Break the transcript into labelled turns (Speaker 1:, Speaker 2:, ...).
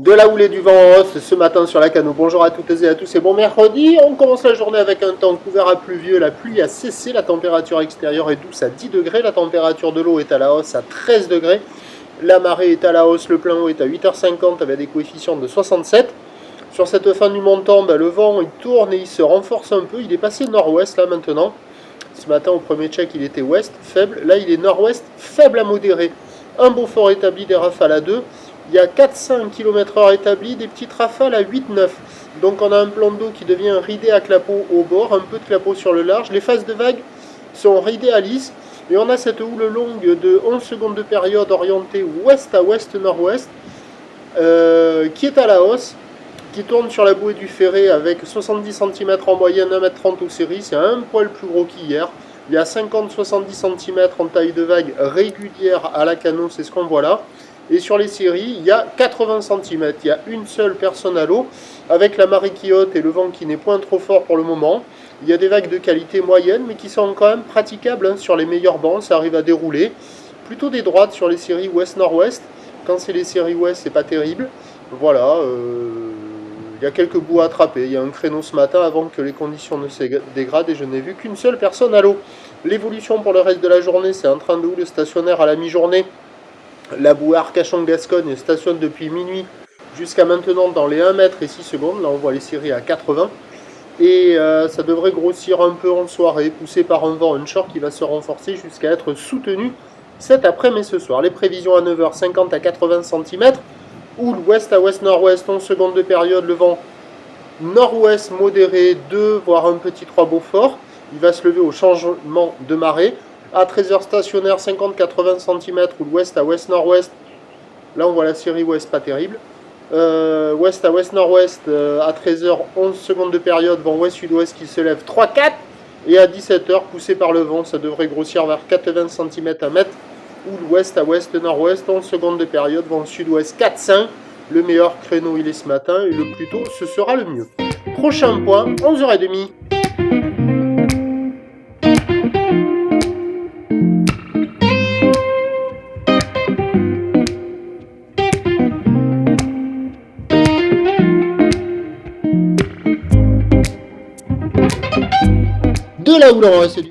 Speaker 1: De la houle et du vent en hausse ce matin sur la Cano. Bonjour à toutes et à tous et bon mercredi. On commence la journée avec un temps couvert à pluvieux. La pluie a cessé, la température extérieure est douce à 10 degrés. La température de l'eau est à la hausse à 13 degrés. La marée est à la hausse, le plein eau est à 8h50 avec des coefficients de 67. Sur cette fin du montant, le vent il tourne et il se renforce un peu. Il est passé nord-ouest là maintenant. Ce matin au premier check il était ouest, faible. Là il est nord-ouest, faible à modéré. Un Beaufort établi, des rafales à 2. Il y a 4-5 km/h établis, des petites rafales à 8-9. Donc on a un plan d'eau qui devient ridé à clapot au bord, un peu de clapot sur le large. Les phases de vagues sont ridées à lisse. Et on a cette houle longue de 11 secondes de période orientée ouest à ouest-nord-ouest qui est à la hausse, qui tourne sur la bouée du Ferré avec 70 cm en moyenne, 1m30 aux séries. C'est un poil plus gros qu'hier. Il y a 50-70 cm en taille de vague régulière à la Cano, c'est ce qu'on voit là. Et sur les séries, il y a 80 cm. Il y a une seule personne à l'eau, avec la marée qui haute et le vent qui n'est point trop fort pour le moment. Il y a des vagues de qualité moyenne, mais qui sont quand même praticables sur les meilleurs bancs. Ça arrive à dérouler. Plutôt des droites sur les séries ouest-nord-ouest. Quand c'est les séries ouest, c'est pas terrible. Voilà. Il y a quelques bouts à attraper. Il y a un créneau ce matin avant que les conditions ne se dégradent et je n'ai vu qu'une seule personne à l'eau. L'évolution pour le reste de la journée, c'est un train de houle stationnaire à la mi-journée. La bouée Arcachon-Gascogne stationne depuis minuit jusqu'à maintenant dans les 1 mètre et 6 secondes. Là, on voit les séries à 80. Et ça devrait grossir un peu en soirée, poussé par un vent onshore qui va se renforcer jusqu'à être soutenu cet après-midi ce soir. Les prévisions à 9h, 50 à 80 cm. Houle ouest à ouest-nord-ouest, 11 secondes de période. Le vent nord-ouest modéré, 2, voire un petit 3 Beaufort. Il va se lever au changement de marée. À 13h stationnaire, 50-80 cm, ou l'ouest à ouest-nord-ouest. Là, on voit la série ouest, pas terrible. Ouest à ouest-nord-ouest, à 13h, 11 secondes de période, vent ouest-sud-ouest qui se lève 3-4. Et à 17h, poussé par le vent, ça devrait grossir vers 80 cm à mètre. Ou l'ouest à ouest-nord-ouest, 11 secondes de période, vent sud-ouest 4-5. Le meilleur créneau, il est ce matin, et le plus tôt, ce sera le mieux. Prochain point, 11h30. De la houle en hausse.